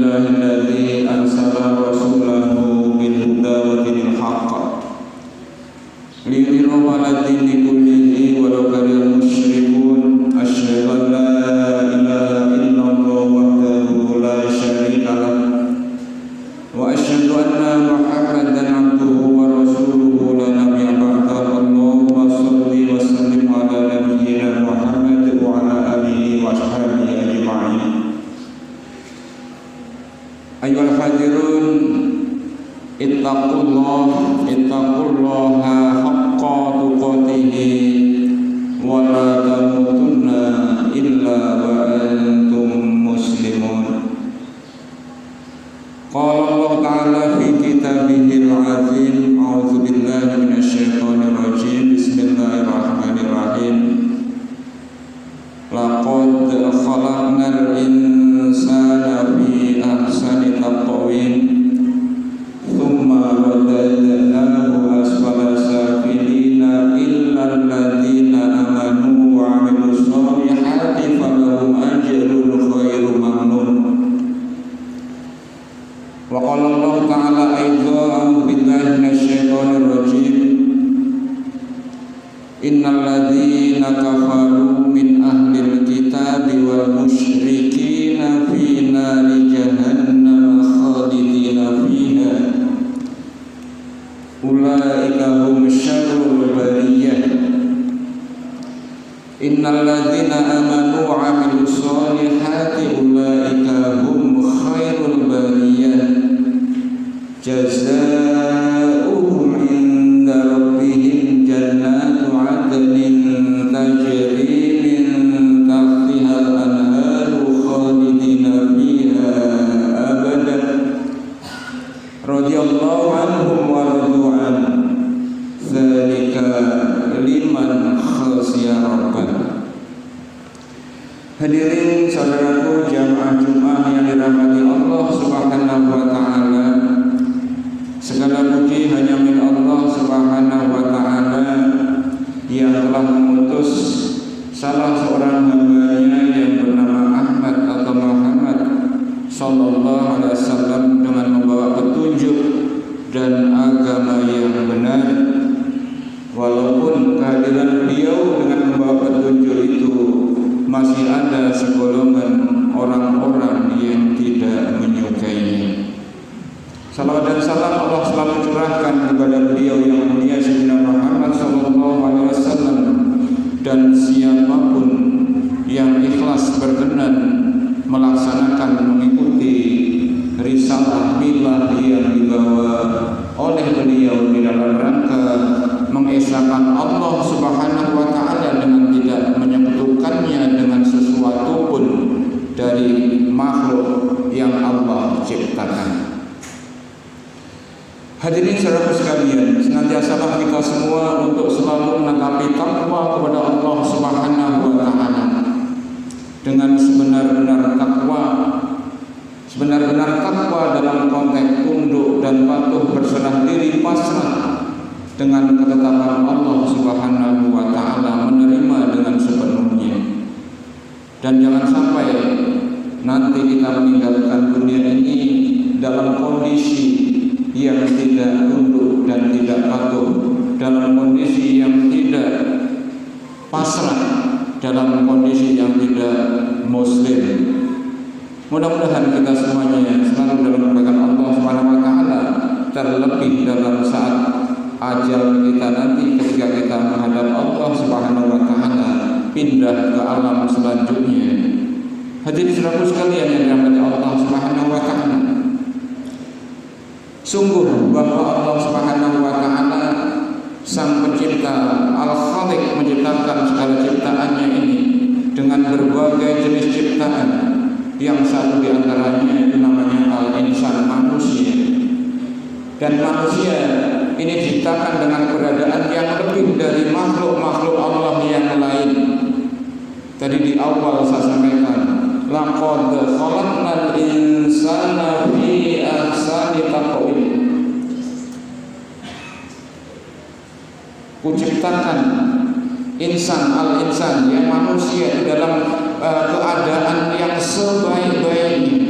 alhamdulillahilladzi arsala rasulahu bil huda wa dinil haqq liyudhhirahu 'ala dini kullihi walau karihal musyrikun. Asyhadu an la ilaha illallah wahdahu la syarika lah wa asyhadu anna Muhammadan 'abduhu wa rasuluhu la nabiyya ba'dahu. Allahumma shalli wa sallim 'ala nabiyyina Muhammad wa 'ala alihi wa ashabihi ajma'in. Ayyuhal hadirun, ittaqullaha haqqa tuqatih wa la tamutunna illa wa antum muslimun. Qala Allah ta'ala fi kitabihil 'azim, a'udzu billahi minasy syaithanir rajim. Bismillahirrahmanirrahim. Laqad khalaqnal insana fi ahsani taqwim thumma radadnahu asfala safilina illa alladhina amanu wa 'amilus solihati falahum ajrun ghairu mamnun. Wa qala Allah ta'ala aidan, a'udzu billahi minasy syaithanir rajim. Innal ladzina kafaru min ahlil kitabi wal musyrikina fi nari jahannam khalidina fiha ulaika hum syarrul bariyah. Innal ladzina amanu wa 'amilus solihati ulaika hum khairul bariyah jazaohum 'inda rabbihim jannatu 'adnin tajri min tahtiha al-anharu khalidina fiha abadan radhiyallahu anhum wa radu an dzalika liman khashiya rabbah. Hadirin saudaraku jamaah Jumat yang dirahmati Allah Subhanahu wa taala, segala puji hanya milik Allah Subhanahu wa taala yang telah mengutus salah seorang hamba-Nya yang bernama Ahmad atau Muhammad sallallahu alaihi wasallam dengan membawa petunjuk dan agama yang benar. Walaupun kehadiran beliau dengan membawa petunjuk itu masih ada segolongan orang-orang yang tidak menyukainya. Salawat dan salam Allah selalu curahkan kepada beliau yang mulia Sayyidina Muhammad sallallahu alaihi wasallam dan siapapun yang ikhlas berkenan melaksanakan mengikuti risalah milah yang dibawa oleh beliau di dalam rangka mengesahkan Allah Subhanahu wa taala dengan tidak menyekutukannya dengan sesuatu pun dari makhluk yang Allah ciptakan. Hadirin saudara sekalian, senantiasalah kita semua untuk selalu menetapi takwa kepada Allah Subhanahu wa taala dengan sebenar-benar takwa. Sebenar-benar takwa dalam konteks tunduk dan patuh, berserah diri, pasrah dengan ketetapan Allah Subhanahu wa taala, menerima dengan sepenuhnya. Dan jangan sampai nanti kita meninggalkan dunia ini dalam kondisi yang tidak tunduk dan tidak patuh, dalam kondisi yang tidak pasrah, dalam kondisi yang tidak muslim. Mudah-mudahan kita semuanya selalu dalam pegangan Allah Subhanahu wa taala, terlebih dalam saat ajal kita nanti ketika kita menghadap Allah Subhanahu wa taala, pindah ke alam selanjutnya. Hadirin saudaraku sekalian yang dirahmati Allah Subhanahu wa taala, sungguh bahwa Allah Subhanahu wa taala Sang Pencipta, Al-Khaliq, menciptakan segala ciptaannya ini dengan berbagai jenis ciptaan, yang satu di antaranya itu namanya al-insan, manusia. Dan manusia ini diciptakan dengan keberadaan yang lebih dari makhluk-makhluk Allah yang lain. Tadi di awal saya sampaikan, laqad khalaqnal insana fi ahsani taqwim. Kuciptakan insan, al-insan, yang manusia di dalam keadaan yang sebaik-baiknya.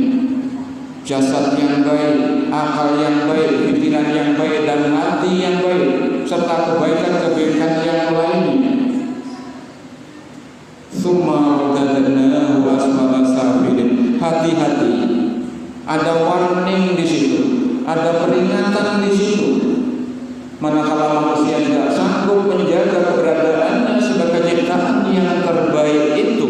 jasad yang baik, akal yang baik, pikiran yang baik, dan hati yang baik, serta kebaikan-kebaikan yang lainnya. Tsumma radadnahu asfala safilin. Hati-hati, ada warning di situ, ada peringatan di situ. Manakala manusia tidak sanggup menjaga keberadaannya sebagai ciptaan yang terbaik itu,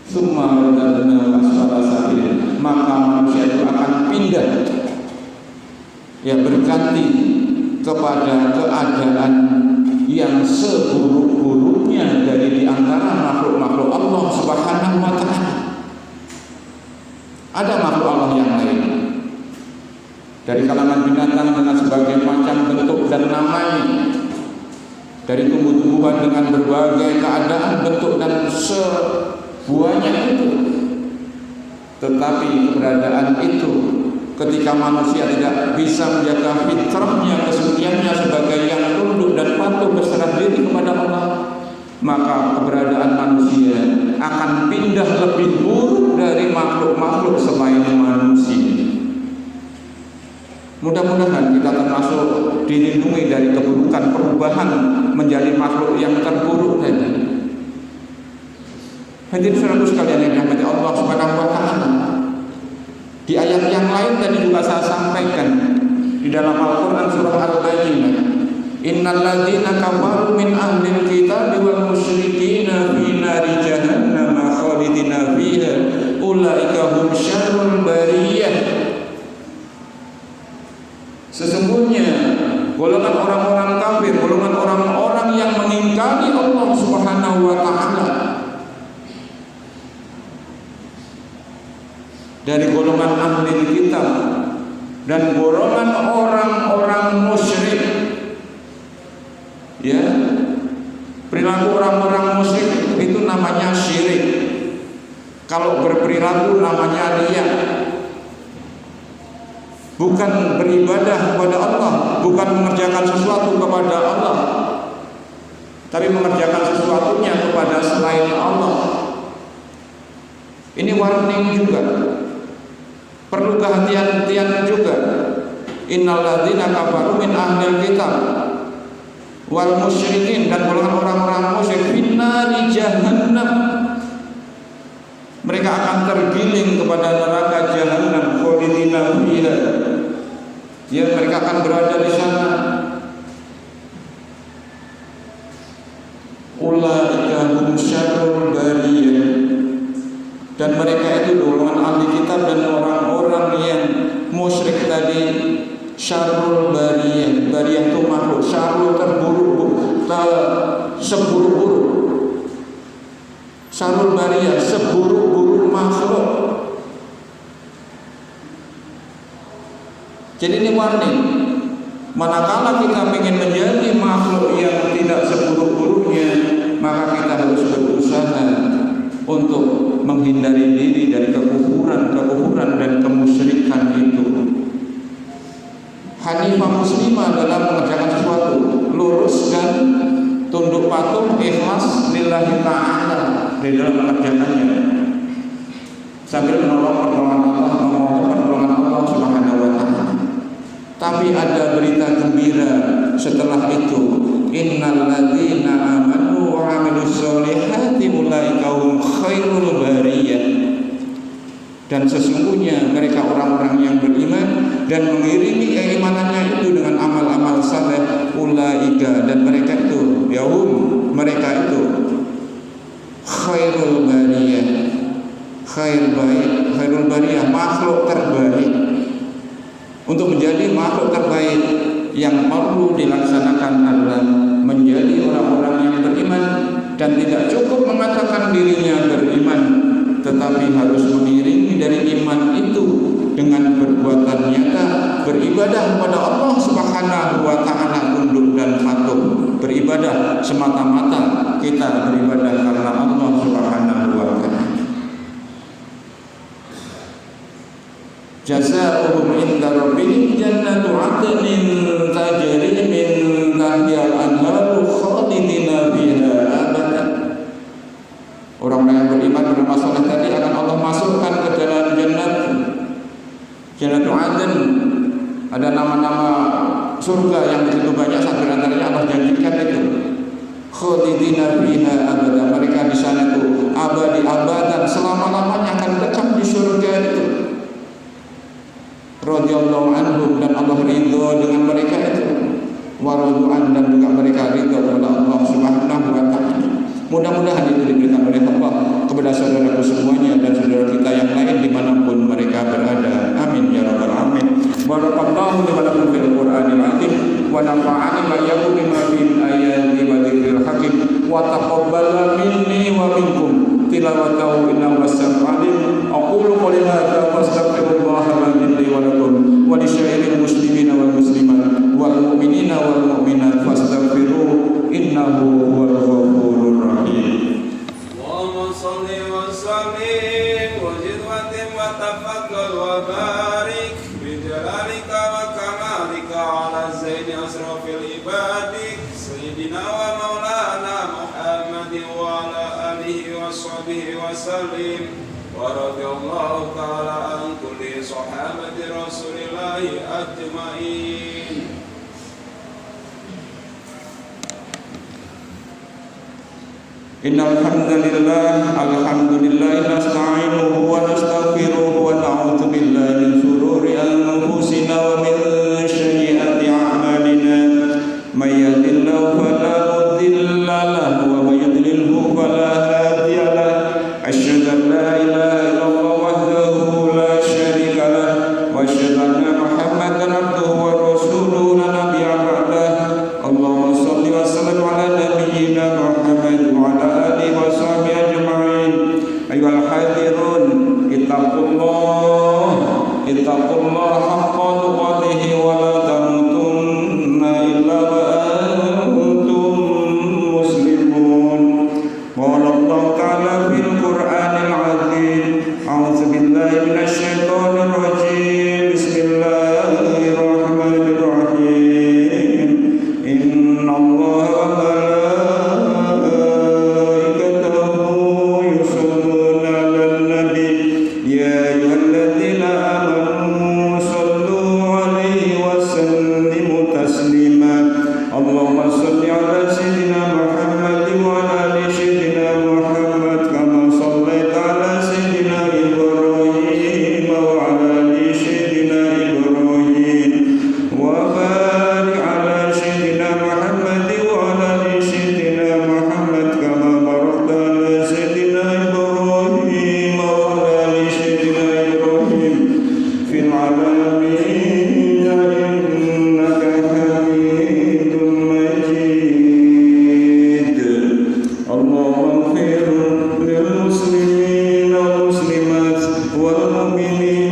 tsumma radadnahu asfala safilin, maka manusia itu akan pindah, ya, berganti kepada keadaan yang seburuk-buruknya dari di antara makhluk-makhluk Allah Subhanahu wa ta'ala. Ada makhluk Allah yang lain dari kalangan binatang dengan sebagai macam bentuk dan namanya, dari tumbuh-tumbuhan dengan berbagai keadaan, bentuk dan sebuahnya itu. Tetapi keberadaan itu, ketika manusia tidak bisa menjaga fitrahnya, kesuciannya sebagai yang tunduk dan patuh berserah diri kepada Allah, maka keberadaan manusia akan pindah lebih buruk dari makhluk-makhluk selain manusia. Mudah-mudahan kita termasuk dilindungi dari keburukan perubahan menjadi makhluk yang terburuk tadi. Hadirin saudara sekalian yang dirahmati Allah Subhanahu wa ta'ala, di ayat yang lain tadi juga saya sampaikan di dalam Al-Quran surah Al-Baqarah, innal ladzina kafaru min ahlil kitab wal musyrikina fi nari jahannam khalidina fiha ulaika hum syarrul bariyah. Sesungguhnya golongan orang-orang kafir, golongan orang-orang yang mengingkari Allah Subhanahu wa ta'ala dari golongan ahli kitab dan golongan orang-orang musyrik, ya, perilaku orang-orang musyrik itu namanya syirik. Kalau berperilaku namanya riya, bukan beribadah kepada Allah, bukan mengerjakan sesuatu kepada Allah, tapi mengerjakan sesuatunya kepada selain Allah. Ini warning juga, perlu kehati-hatian juga. Innal ladzina kafaru min ahlil kitab wal musyrikin, dan golongan orang-orang musyrik finnari jahannam, mereka akan tergiling kepada neraka jahannam khalidina fiha, ya, mereka akan berada di sana. Ulaika hum syarrul bariyah, dan mereka itu golongan ahli kitab dan orang-orang yang musyrik tadi, syarrul bariyah. Bariyah itu makhluk, syarrul terburuk, seburuk-buruk. Syarrul bariyah, seburuk-buruk makhluk. Jadi ini warning, manakala kita ingin menjadi makhluk yang tidak seburuk-buruknya, maka kita harus berusaha untuk menghindari diri dari kekufuran dan kemusyrikan itu. Hanifah muslimah dalam mengerjakan sesuatu, lurus dan tunduk patuh, ikhlas lillahi ta'ala di dalam mengerjakannya, sambil menolong pertolongan Allah, memohon pertolongan Allah Subhanahu wa ta'ala. Tapi ada berita gembira setelah itu, innal ladzina amanu wa 'amilus sholihati ulaika hum khairul bariyah, dan sesungguhnya mereka orang-orang yang beriman dan mengiringi keimanannya itu dengan amal-amal saleh, ulaika, dan mereka itu, yahum, mereka itu khairul bariyah, khairul bariyah, makhluk terbaik. Untuk menjadi makhluk terbaik yang perlu dilaksanakan adalah menjadi orang-orang yang beriman, dan tidak cukup mengatakan dirinya beriman, tetapi harus mengiringi dari iman itu dengan perbuatan nyata, beribadah kepada Allah Subhanahu wa ta'ala, tunduk dan patuh. Beribadah semata-mata kita beribadah karena Allah Subhanahu wa ta'ala. Jazaohum inda rabbihim jannatu 'adnin tajri min tahtiha al-anharu khalidina fiha abada. Orang-orang yang beriman beramal saleh tadi akan Allah masukkan ke Jannatul Adn, ada nama-nama surga yang begitu banyak. Satu antaranya Allah janjikan itu khalidina fiha abada, mereka di sana itu abadi abadan, selama-lamanya akan dekat di surga itu. Radhiyallahu anhum, dan Allah ridho dengan mereka itu. Waradu'an, dan juga mereka ridho kepada Allah Subhanahu wa ta'ala. Mudah-mudahan itu diberikan oleh Allah kepada saudaraku semuanya dan saudara kita yang lain dimanapun mereka berada. Amin ya rabbal alamin. Barakallahu li wa lakum fil Qur'anil azim wa nafa'ani wa iyyakum bima fil ayati wa dzikril hakim wa taqabbala minni wa minkum tilawatahu innahu was-sami'ul 'alim. Aqulu qawli hadza wa astaghfirullaha li wa lakum wa li sa'iril muslimina wal muslimat wal mu'minina wal mu'minat fastaghfiruhu innahu huwal ghafurur rahim. Allahumma shalli wa sallim wa zid wa tim wa tafakkar wa barik bi jalalika wa kamalika ala zaini asrafil ibadik sayyidina wa maulana Muhammadin wa ala alihi wa sahbihi wa sallim wa radhiyallahu ta'ala an kulli sahabati rasulillahi ajma'in. Innal hamdalillah, alhamdulillah nasta'inuhu wa nastaghfiruhu wa na'udzu billahi min shururi anfusina wa min sayyiati a'malina. May yahdihillahu fala mudilla lahu wa may yudlilhu fala hadiya lahu. Asyhadu an la ilaha illallah wahdahu la syarika lahu wa asyhadu anna Muhammadan abduhu wa rasuluhu la nabiyya ba'dahu. Allahumma shalli wa sallim ala nabiyyina Muhammad wa ala alihi wa sahbihi ajma'in. Ayyuhal hadirun, ittaqullaha haqqa tuqatih wa la tamutunna illa wa antum muslimun. Qala Allah ta'ala fil Qur'anil 'azim. A'udzu billahi minasy syaithanir rajim. Bismillahirrahmanirrahim. Innallaha wa Allahumma salli ala sayyidina Muhammad wa ala ali sayyidina Muhammad kama sallaita ala sayyidina Ibrahim wa ala ali sayyidina Ibrahim wa barik ala sayyidina Muhammad wa ala ali sayyidina Muhammad kama barakta ala sayyidina Ibrahim wa ala ali sayyidina Ibrahim fil alamin innaka Hamidum Majid. Allahumma ighfir lil muslimin wal muslimat wal mu'minin